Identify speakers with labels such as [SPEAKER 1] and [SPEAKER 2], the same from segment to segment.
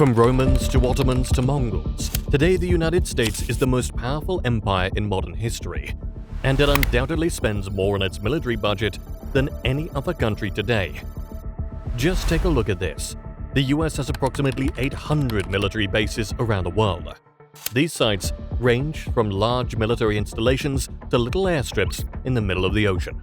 [SPEAKER 1] From Romans to Ottomans to Mongols, today the United States is the most powerful empire in modern history, and it undoubtedly spends more on its military budget than any other country today. Just take a look at this. The US has approximately 800 military bases around the world. These sites range from large military installations to little airstrips in the middle of the ocean.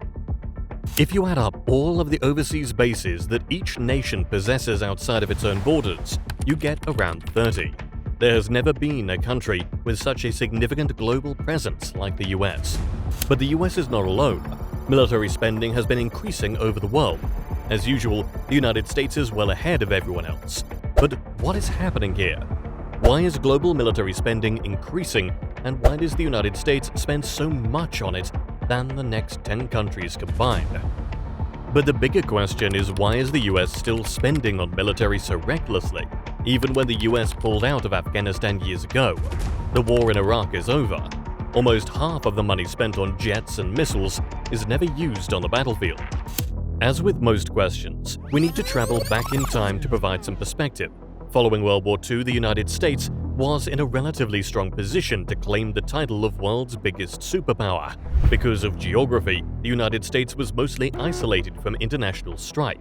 [SPEAKER 1] If you add up all of the overseas bases that each nation possesses outside of its own borders, you get around 30. There has never been a country with such a significant global presence like the US. But the US is not alone. Military spending has been increasing over the world. As usual, the United States is well ahead of everyone else. But what is happening here? Why is global military spending increasing, and why does the United States spend so much on it than the next 10 countries combined? But the bigger question is, why is the US still spending on military so recklessly, even when the US pulled out of Afghanistan years ago? The war in Iraq is over. Almost half of the money spent on jets and missiles is never used on the battlefield. As with most questions, we need to travel back in time to provide some perspective. Following World War II, the United States was in a relatively strong position to claim the title of world's biggest superpower. Because of geography, the United States was mostly isolated from international strife.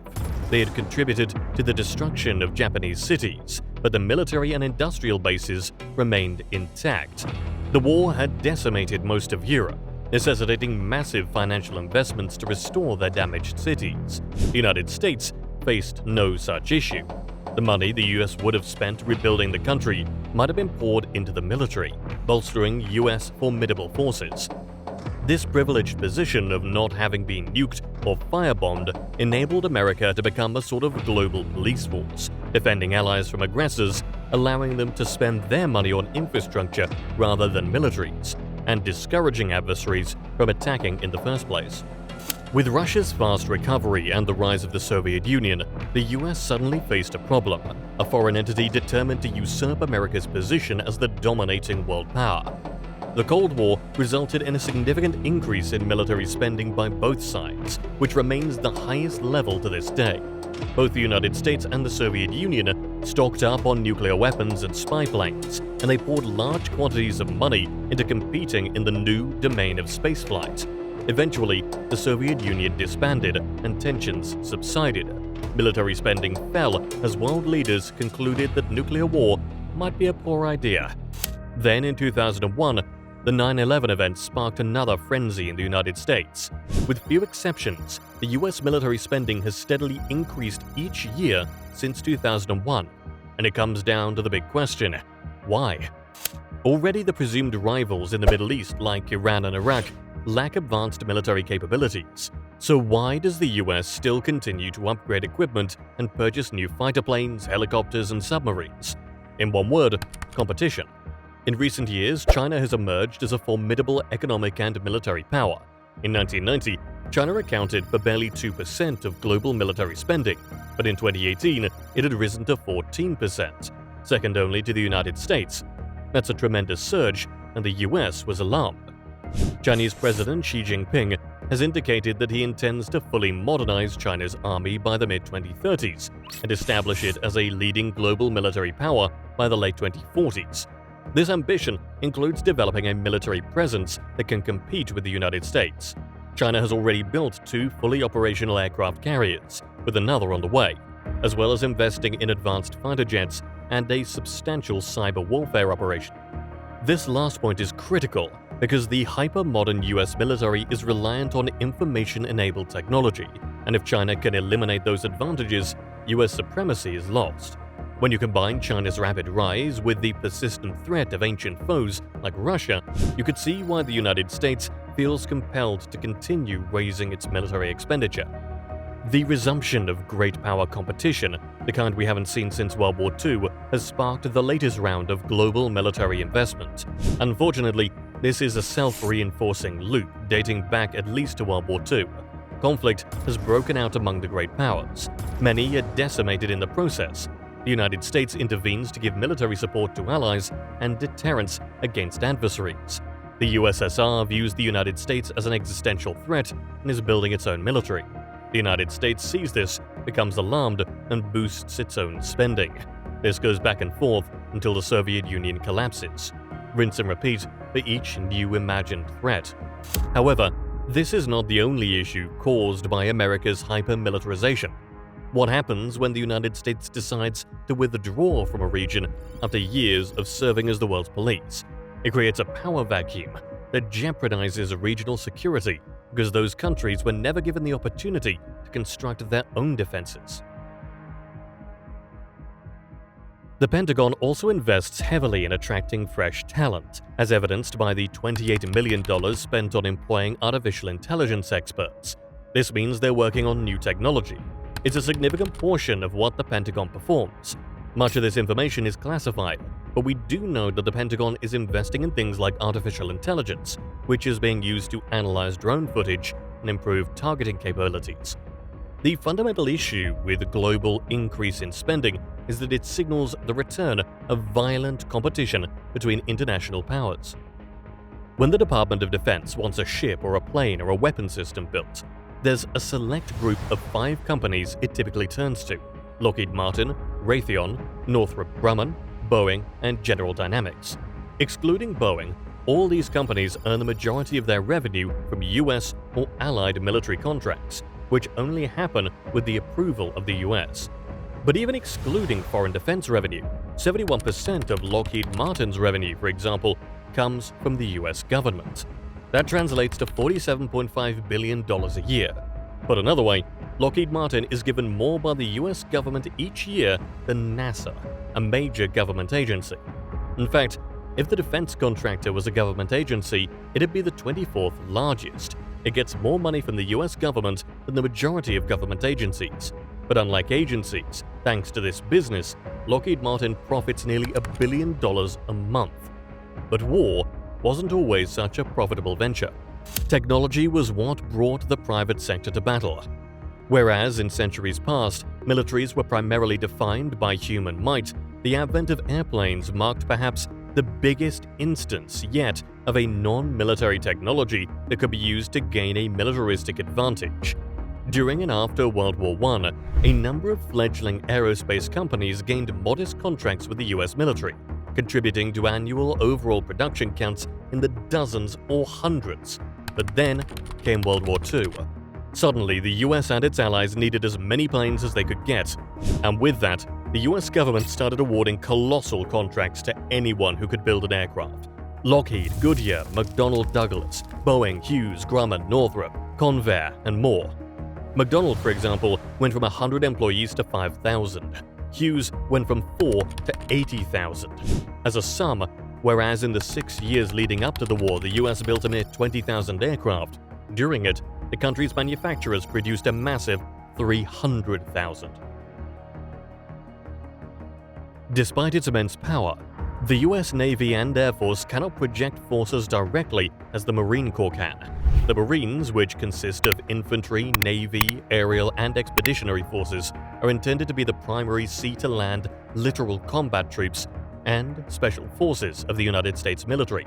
[SPEAKER 1] They had contributed to the destruction of Japanese cities, but the military and industrial bases remained intact. The war had decimated most of Europe, necessitating massive financial investments to restore their damaged cities. The United States faced no such issue. The money the US would have spent rebuilding the country might have been poured into the military, bolstering US formidable forces. This privileged position of not having been nuked or firebombed enabled America to become a sort of global police force, defending allies from aggressors, allowing them to spend their money on infrastructure rather than militaries, and discouraging adversaries from attacking in the first place. With Russia's fast recovery and the rise of the Soviet Union, the US suddenly faced a problem, a foreign entity determined to usurp America's position as the dominating world power. The Cold War resulted in a significant increase in military spending by both sides, which remains the highest level to this day. Both the United States and the Soviet Union stocked up on nuclear weapons and spy planes, and they poured large quantities of money into competing in the new domain of spaceflight. Eventually, the Soviet Union disbanded and tensions subsided. Military spending fell as world leaders concluded that nuclear war might be a poor idea. Then in 2001, the 9/11 event sparked another frenzy in the United States. With few exceptions, the US military spending has steadily increased each year since 2001. And it comes down to the big question: why? Already the presumed rivals in the Middle East like Iran and Iraq lack advanced military capabilities. So why does the US still continue to upgrade equipment and purchase new fighter planes, helicopters, and submarines? In one word, competition. In recent years, China has emerged as a formidable economic and military power. In 1990, China accounted for barely 2% of global military spending, but in 2018, it had risen to 14%, second only to the United States. That's a tremendous surge, and the US was alarmed. Chinese President Xi Jinping has indicated that he intends to fully modernize China's army by the mid-2030s and establish it as a leading global military power by the late 2040s. This ambition includes developing a military presence that can compete with the United States. China has already built 2 fully operational aircraft carriers, with another on the way, as well as investing in advanced fighter jets and a substantial cyber warfare operation. This last point is critical because the hyper-modern US military is reliant on information-enabled technology, and if China can eliminate those advantages, US supremacy is lost. When you combine China's rapid rise with the persistent threat of ancient foes like Russia, you could see why the United States feels compelled to continue raising its military expenditure. The resumption of great power competition, the kind we haven't seen since World War II, has sparked the latest round of global military investment. Unfortunately, this is a self-reinforcing loop dating back at least to World War II. Conflict has broken out among the great powers. Many are decimated in the process. The United States intervenes to give military support to allies and deterrence against adversaries. The USSR views the United States as an existential threat and is building its own military. The United States sees this, becomes alarmed, and boosts its own spending. This goes back and forth until the Soviet Union collapses. Rinse and repeat for each new imagined threat. However, this is not the only issue caused by America's hyper-militarization. What happens when the United States decides to withdraw from a region after years of serving as the world's police? It creates a power vacuum that jeopardizes regional security because those countries were never given the opportunity to construct their own defenses. The Pentagon also invests heavily in attracting fresh talent, as evidenced by the $28 million spent on employing artificial intelligence experts. This means they're working on new technology. It's a significant portion of what the Pentagon performs. Much of this information is classified, but we do know that the Pentagon is investing in things like artificial intelligence, which is being used to analyze drone footage and improve targeting capabilities. The fundamental issue with the global increase in spending is that it signals the return of violent competition between international powers. When the Department of Defense wants a ship or a plane or a weapon system built, there's a select group of 5 companies it typically turns to: Lockheed Martin, Raytheon, Northrop Grumman, Boeing, and General Dynamics. Excluding Boeing, all these companies earn the majority of their revenue from US or allied military contracts, which only happen with the approval of the US. But even excluding foreign defense revenue, 71% of Lockheed Martin's revenue, for example, comes from the US government. That translates to $47.5 billion a year. Put another way, Lockheed Martin is given more by the US government each year than NASA, a major government agency. In fact, if the defense contractor was a government agency, it'd be the 24th largest. It gets more money from the US government than the majority of government agencies. But unlike agencies, thanks to this business, Lockheed Martin profits nearly $1 billion a month. But war wasn't always such a profitable venture. Technology was what brought the private sector to battle. Whereas in centuries past, militaries were primarily defined by human might, the advent of airplanes marked perhaps the biggest instance yet of a non-military technology that could be used to gain a militaristic advantage. During and after World War I, a number of fledgling aerospace companies gained modest contracts with the US military, contributing to annual overall production counts in the dozens or hundreds. But then came World War II. Suddenly, the US and its allies needed as many planes as they could get, and with that, the US government started awarding colossal contracts to anyone who could build an aircraft. Lockheed, Goodyear, McDonnell Douglas, Boeing, Hughes, Grumman, Northrop, Convair, and more. McDonnell, for example, went from 100 employees to 5,000. Hughes went from 4 to 80,000. As a sum, whereas in the 6 years leading up to the war the US built a mere 20,000 aircraft, during it, the country's manufacturers produced a massive 300,000. Despite its immense power, the US Navy and Air Force cannot project forces directly as the Marine Corps can. The Marines, which consist of infantry, navy, aerial, and expeditionary forces, are intended to be the primary sea-to-land literal combat troops and special forces of the United States military.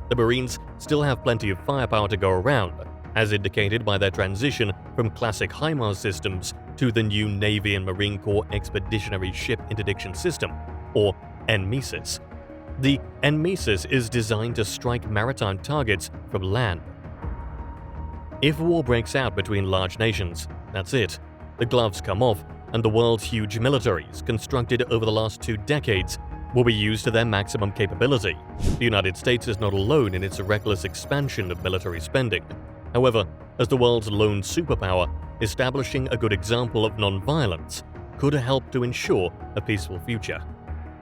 [SPEAKER 1] The Marines still have plenty of firepower to go around, as indicated by their transition from classic HIMARS systems to the new Navy and Marine Corps Expeditionary Ship Interdiction System, or NMESIS. The NMESIS is designed to strike maritime targets from land. If war breaks out between large nations, that's it. The gloves come off, and the world's huge militaries, constructed over the last 2 decades, will be used to their maximum capability. The United States is not alone in its reckless expansion of military spending. However, as the world's lone superpower, establishing a good example of non-violence could help to ensure a peaceful future.